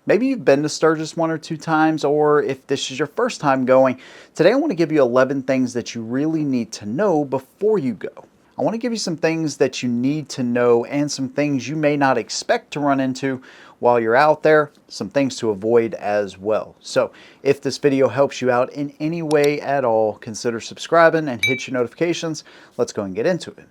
Maybe you've been to Sturgis one or two times, or if this is your first time going, today I want to give you 11 things that you really need to know before you go. I want to give you some things that you need to know and some things you may not expect to run into while you're out there, some things to avoid as well. So if this video helps you out in any way at all, consider subscribing and hit your notifications. Let's go and get into it.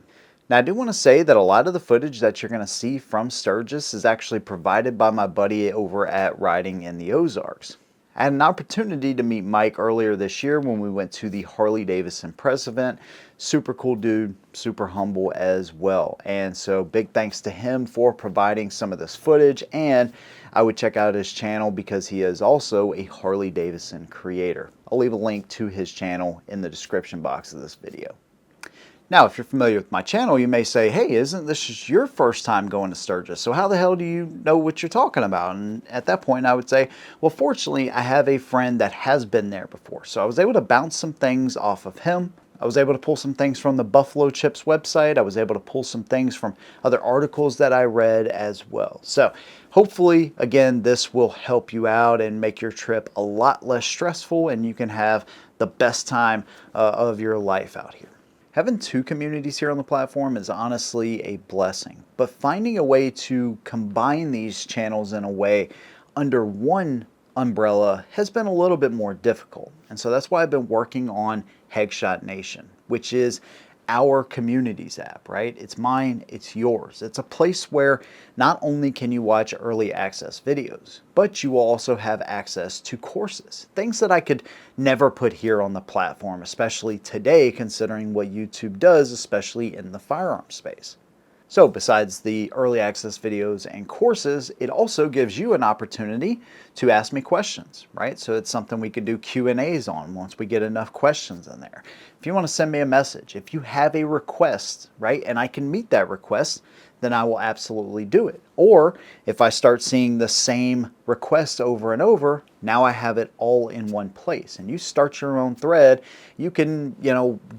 Now, I do want to say that a lot of the footage that you're going to see from Sturgis is actually provided by my buddy over at Riding in the Ozarks. I had an opportunity to meet Mike earlier this year when we went to the Harley-Davidson press event. Super cool dude, super humble as well. And so big thanks to him for providing some of this footage, and I would check out his channel because he is also a Harley-Davidson creator. I'll leave a link to his channel in the description box of this video. Now, if you're familiar with my channel, you may say, hey, isn't this just your first time going to Sturgis? So how the hell do you know what you're talking about? And at that point, I would say, well, fortunately, I have a friend that has been there before. So I was able to bounce some things off of him. I was able to pull some things from the Buffalo Chips website. I was able to pull some things from other articles that I read as well. So hopefully, again, this will help you out and make your trip a lot less stressful, and you can have the best time of your life out here. Having two communities here on the platform is honestly a blessing, but finding a way to combine these channels in a way under one umbrella has been a little bit more difficult. And so that's why I've been working on Hegshot Nation, which is our communities app, right? It's mine, it's yours. It's a place where not only can you watch early access videos, but you will also have access to courses, things that I could never put here on the platform, especially today, considering what YouTube does, especially in the firearm space. So besides the early access videos and courses, it also gives you an opportunity to ask me questions, right? So it's something we could do Q&As on once we get enough questions in there. If you want to send me a message, if you have a request, right, and I can meet that request, then I will absolutely do it. Or if I start seeing the same request over and over, now I have it all in one place. And you start your own thread, you can,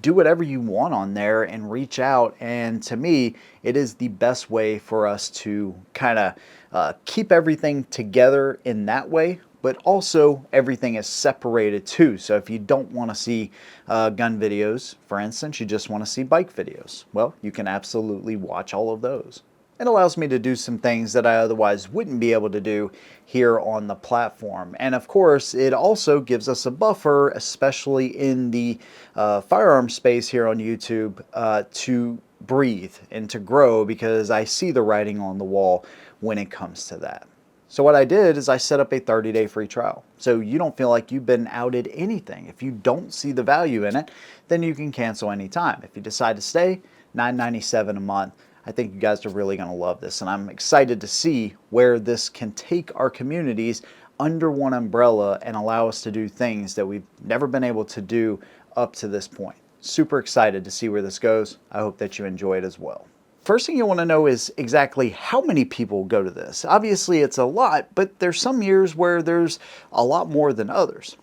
do whatever you want on there and reach out. And to me, it is the best way for us to kind of keep everything together in that way. But also everything is separated too. So if you don't want to see gun videos, for instance, you just want to see bike videos, well, you can absolutely watch all of those. It allows me to do some things that I otherwise wouldn't be able to do here on the platform. And of course, it also gives us a buffer, especially in the firearm space here on YouTube, to breathe and to grow, because I see the writing on the wall when it comes to that. So what I did is I set up a 30-day free trial. So you don't feel like you've been outed anything. If you don't see the value in it, then you can cancel anytime. If you decide to stay, $9.97 a month. I think you guys are really going to love this, and I'm excited to see where this can take our communities under one umbrella and allow us to do things that we've never been able to do up to this point. Super excited to see where this goes. I hope that you enjoy it as well. First thing you want to know is exactly how many people go to this. Obviously it's a lot, but there's some years where there's a lot more than others.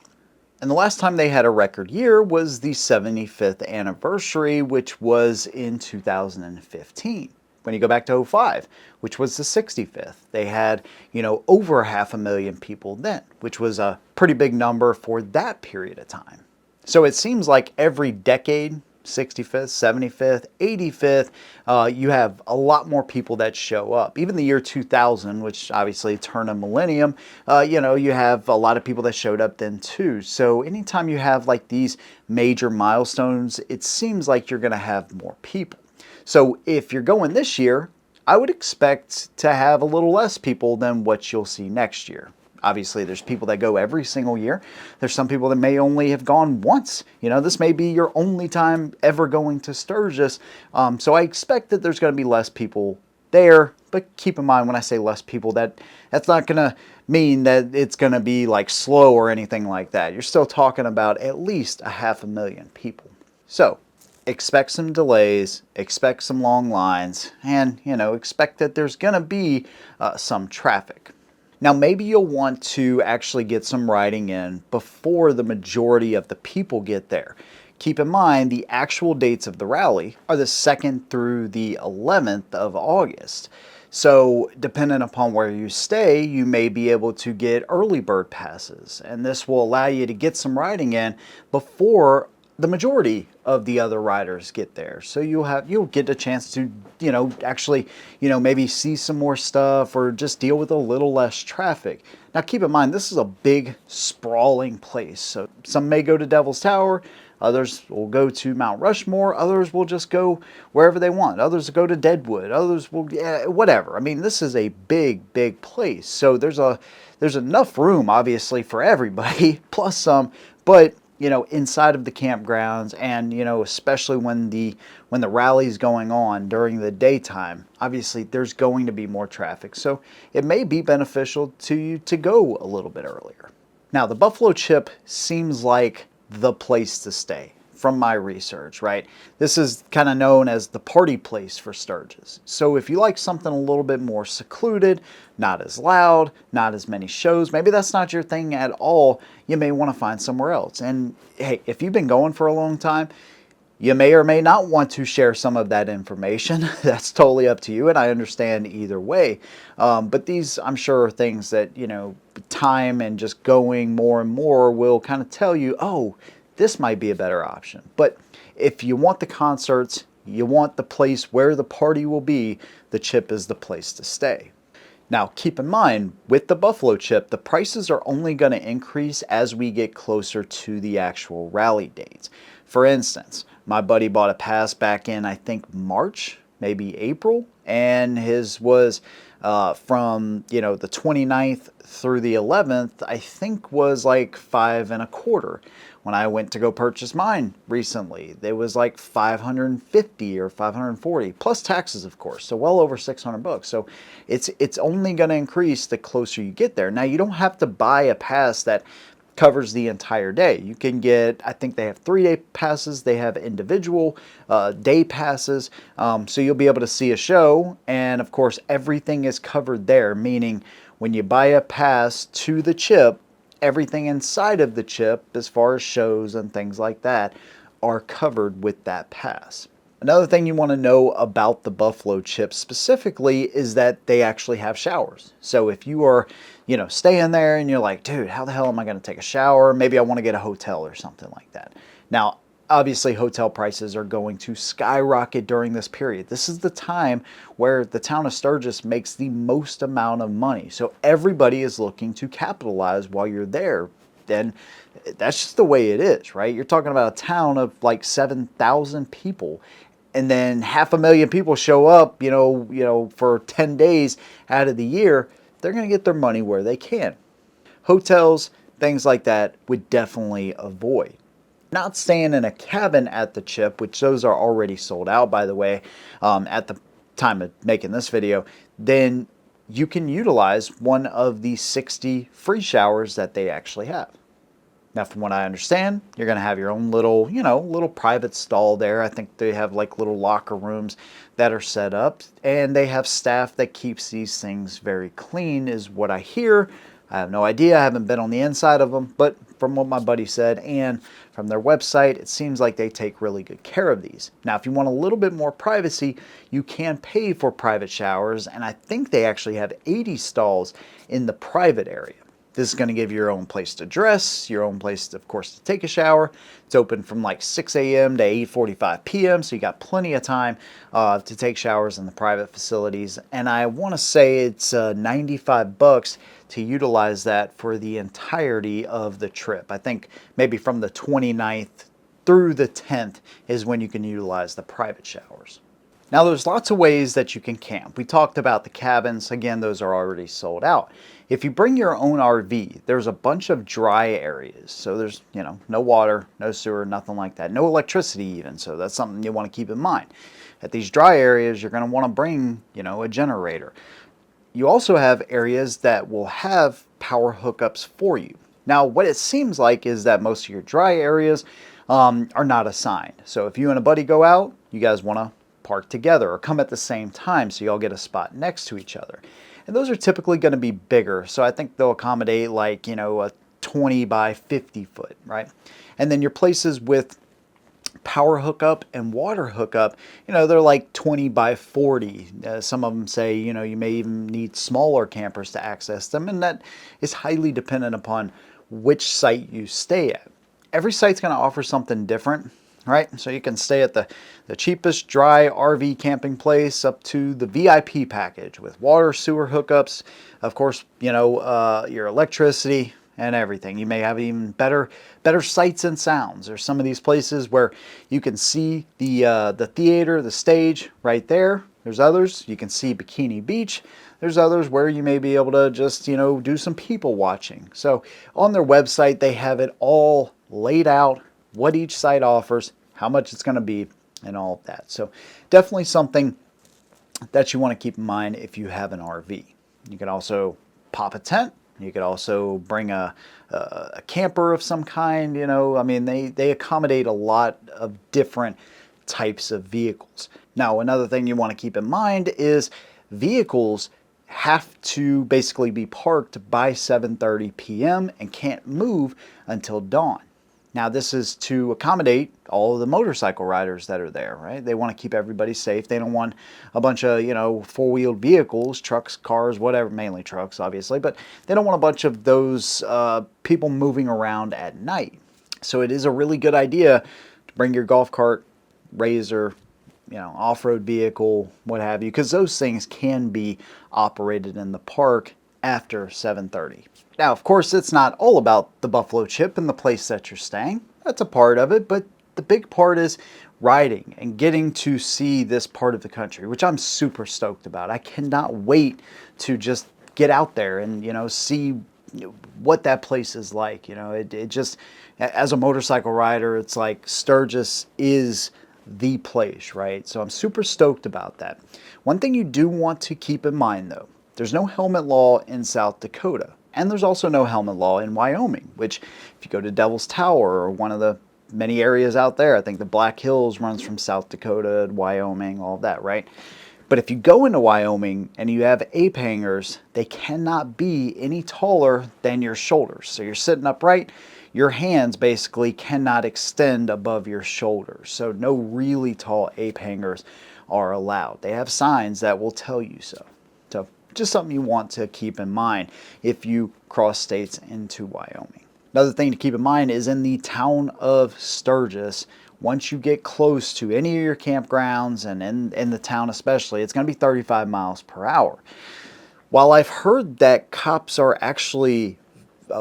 And the last time they had a record year was the 75th anniversary, which was in 2015. When you go back to 05, which was the 65th, they had, over 500,000 people then, which was a pretty big number for that period of time. So it seems like every decade, 65th, 75th, 85th, you have a lot more people that show up. Even the year 2000, which obviously turned a millennium, you have a lot of people that showed up then too. So anytime you have like these major milestones, it seems like you're going to have more people. So if you're going this year, I would expect to have a little less people than what you'll see next year. Obviously, there's people that go every single year. There's some people that may only have gone once. This may be your only time ever going to Sturgis. So I expect that there's going to be less people there. But keep in mind, when I say less people, that's not going to mean that it's going to be like slow or anything like that. You're still talking about at least 500,000 people. So expect some delays, expect some long lines, and, expect that there's going to be some traffic. Now, maybe you'll want to actually get some riding in before the majority of the people get there. Keep in mind, the actual dates of the rally are the 2nd through the 11th of August. So depending upon where you stay, you may be able to get early bird passes, and this will allow you to get some riding in before the majority of the other riders get there. So you'll get a chance to, actually, maybe see some more stuff or just deal with a little less traffic. Now keep in mind, this is a big sprawling place. So some may go to Devil's Tower, others will go to Mount Rushmore, others will just go wherever they want. Others will go to Deadwood, others will, whatever. I mean, this is a big place. So there's enough room, obviously, for everybody, plus some, but inside of the campgrounds, and especially when the rally's going on during the daytime, obviously there's going to be more traffic. So it may be beneficial to you to go a little bit earlier. Now, the Buffalo Chip seems like the place to stay from my research, right? This is kind of known as the party place for Sturgis. So if you like something a little bit more secluded, not as loud, not as many shows, maybe that's not your thing at all, you may want to find somewhere else. And hey, if you've been going for a long time, you may or may not want to share some of that information. That's totally up to you, and I understand either way. But these, I'm sure, are things that, time and just going more and more will kind of tell you, oh, this might be a better option. But if you want the concerts, you want the place where the party will be, the Chip is the place to stay. Now, keep in mind, with the Buffalo Chip, the prices are only going to increase as we get closer to the actual rally dates. For instance, my buddy bought a pass back in, I think, March, maybe April, and his was from, the 29th through the 11th, I think was like $525. When I went to go purchase mine recently, it was like $550 or $540, plus taxes, of course, so well over $600. So it's only going to increase the closer you get there. Now, you don't have to buy a pass that covers the entire day. You can get, I think they have 3-day passes, they have individual day passes, so you'll be able to see a show, and of course everything is covered there, meaning when you buy a pass to the Chip, everything inside of the Chip, as far as shows and things like that, are covered with that pass. Another thing you want to know about the Buffalo Chip specifically is that they actually have showers. So if you are, staying there and you're like, dude, how the hell am I going to take a shower? Maybe I want to get a hotel or something like that. Now, obviously, hotel prices are going to skyrocket during this period. This is the time where the town of Sturgis makes the most amount of money. So everybody is looking to capitalize while you're there. And that's just the way it is, right? You're talking about a town of like 7,000 people. And then 500,000 people show up, for 10 days out of the year. They're going to get their money where they can. Hotels, things like that, would definitely avoid. Not staying in a cabin at the Chip, which those are already sold out, by the way, at the time of making this video, then you can utilize one of the 60 free showers that they actually have. Now, from what I understand, you're going to have your own little, little private stall there. I think they have like little locker rooms that are set up, and they have staff that keeps these things very clean, is what I hear. I have no idea. I haven't been on the inside of them, but from what my buddy said and from their website, it seems like they take really good care of these. Now, if you want a little bit more privacy, you can pay for private showers, and I think they actually have 80 stalls in the private area. This is going to give you your own place to dress, your own place, of course, to take a shower. It's open from like 6 a.m. to 8:45 p.m., so you got plenty of time to take showers in the private facilities. And I want to say it's $95 to utilize that for the entirety of the trip. I think maybe from the 29th through the 10th is when you can utilize the private showers. Now, there's lots of ways that you can camp. We talked about the cabins. Again, those are already sold out. If you bring your own RV, there's a bunch of dry areas. So there's, no water, no sewer, nothing like that. No electricity even. So that's something you want to keep in mind. At these dry areas, you're going to want to bring, a generator. You also have areas that will have power hookups for you. Now, what it seems like is that most of your dry areas are not assigned. So if you and a buddy go out, you guys want to park together or come at the same time so y'all get a spot next to each other. And those are typically going to be bigger. So I think they'll accommodate like, a 20 by 50 foot, right? And then your places with power hookup and water hookup, they're like 20 by 40. Some of them say, you may even need smaller campers to access them, and that is highly dependent upon which site you stay at. Every site's going to offer something different, right? So you can stay at the cheapest dry RV camping place up to the VIP package with water, sewer hookups, of course, your electricity and everything. You may have even better sights and sounds. There's some of these places where you can see the theater, the stage right there. There's others you can see Bikini Beach. There's others where you may be able to just do some people watching. So on their website they have it all laid out, what each site offers, how much it's going to be, and all of that. So definitely something that you want to keep in mind if you have an RV. You can also pop a tent. You could also bring a camper of some kind. They accommodate a lot of different types of vehicles. Now, another thing you want to keep in mind is vehicles have to basically be parked by 7:30 p.m. and can't move until dawn. Now, this is to accommodate all of the motorcycle riders that are there, right? They want to keep everybody safe. They don't want a bunch of, four-wheeled vehicles, trucks, cars, whatever, mainly trucks, obviously, but they don't want a bunch of those people moving around at night. So it is a really good idea to bring your golf cart, RZR, off-road vehicle, what have you, because those things can be operated in the park after 7:30. Now, of course, it's not all about the buffalo chip and the place that you're staying. That's a part of it, but the big part is riding and getting to see this part of the country, which I'm super stoked about. I cannot wait to just get out there and, see what that place is like. It just, as a motorcycle rider, it's like Sturgis is the place, right? So I'm super stoked about that. One thing you do want to keep in mind, though, there's no helmet law in South Dakota. And there's also no helmet law in Wyoming, which if you go to Devil's Tower or one of the many areas out there, I think the Black Hills runs from South Dakota to Wyoming, all of that, right? But if you go into Wyoming and you have ape hangers, they cannot be any taller than your shoulders. So you're sitting upright, your hands basically cannot extend above your shoulders. So no really tall ape hangers are allowed. They have signs that will tell you so. So just something you want to keep in mind if you cross states into Wyoming. Another thing to keep in mind is in the town of Sturgis, once you get close to any of your campgrounds and in the town especially, it's going to be 35 miles per hour. While I've heard that cops are actually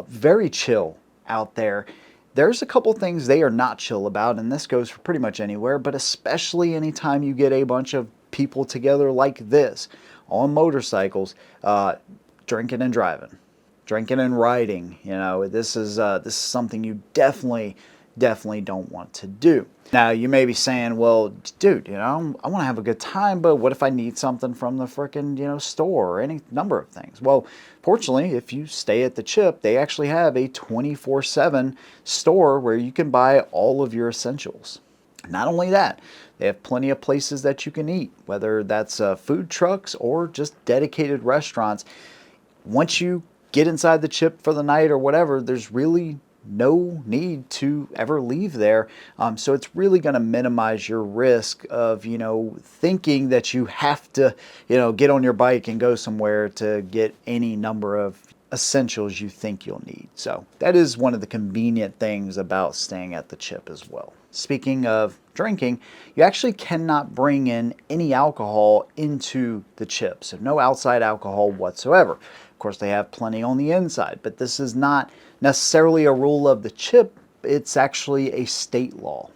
very chill out there, there's a couple things they are not chill about, and this goes for pretty much anywhere, but especially anytime you get a bunch of people together like this on motorcycles, drinking and driving, drinking and riding. This is something you definitely don't want to do. Now, you may be saying, well, dude, I want to have a good time, but what if I need something from the frickin', store or any number of things? Well, fortunately, if you stay at the Chip, they actually have a 24/7 store where you can buy all of your essentials. Not only that, they have plenty of places that you can eat, whether that's food trucks or just dedicated restaurants. Once you get inside the Chip for the night or whatever, there's really no need to ever leave there. So it's really going to minimize your risk of, thinking that you have to, get on your bike and go somewhere to get any number of essentials you think you'll need. So that is one of the convenient things about staying at the Chip as well. Speaking of drinking, you actually cannot bring in any alcohol into the Chip. So no outside alcohol whatsoever. Of course, they have plenty on the inside, but this is not necessarily a rule of the Chip. It's actually a state law.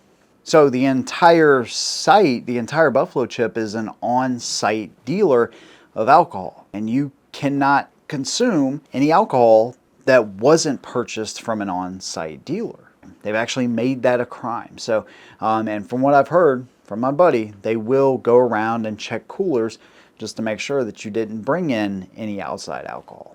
So the entire site, the entire Buffalo Chip, is an on-site dealer of alcohol, and you cannot consume any alcohol that wasn't purchased from an on-site dealer. They've actually made that a crime. So, and from what I've heard from my buddy, they will go around and check coolers just to make sure that you didn't bring in any outside alcohol.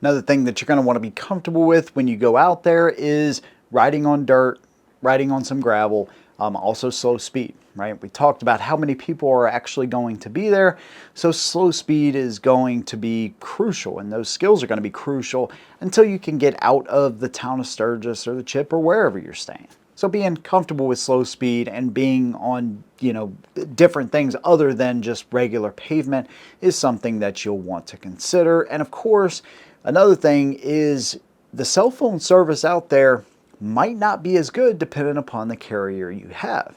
Another thing that you're going to want to be comfortable with when you go out there is riding on dirt, riding on some gravel, also slow speed, right? We talked about how many people are actually going to be there, so slow speed is going to be crucial, and those skills are going to be crucial until you can get out of the town of Sturgis or the Chip or wherever you're staying. So being comfortable with slow speed and being on, different things other than just regular pavement is something that you'll want to consider. And of course, another thing is the cell phone service out there might not be as good depending upon the carrier you have.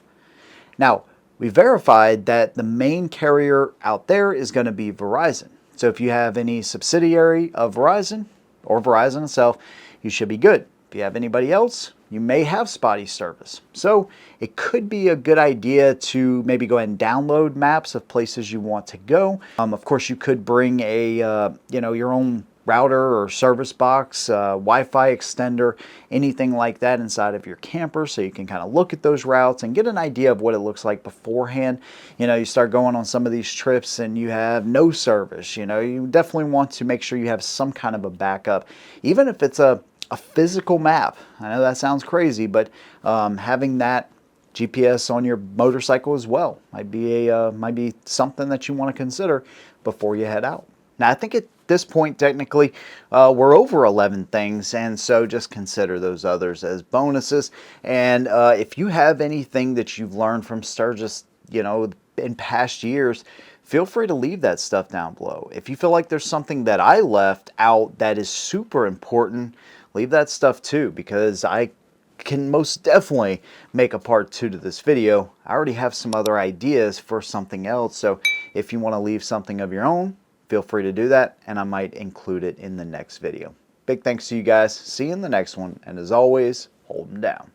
Now, we verified that the main carrier out there is going to be Verizon. So if you have any subsidiary of Verizon or Verizon itself, you should be good. If you have anybody else, you may have spotty service. So it could be a good idea to maybe go ahead and download maps of places you want to go. Of course, you could bring a, your own router or service box, Wi-Fi extender, anything like that inside of your camper, so you can kind of look at those routes and get an idea of what it looks like beforehand. You start going on some of these trips and you have no service. You definitely want to make sure you have some kind of a backup, even if it's a physical map. I know that sounds crazy, but having that GPS on your motorcycle as well might be something that you want to consider before you head out. Now, I think at this point, technically, we're over 11 things, and so just consider those others as bonuses. And if you have anything that you've learned from Sturgis, in past years, feel free to leave that stuff down below. If you feel like there's something that I left out that is super important, leave that stuff too, because I can most definitely make a part 2 to this video. I already have some other ideas for something else, so if you want to leave something of your own, feel free to do that, and I might include it in the next video. Big thanks to you guys. See you in the next one, and as always, hold them down.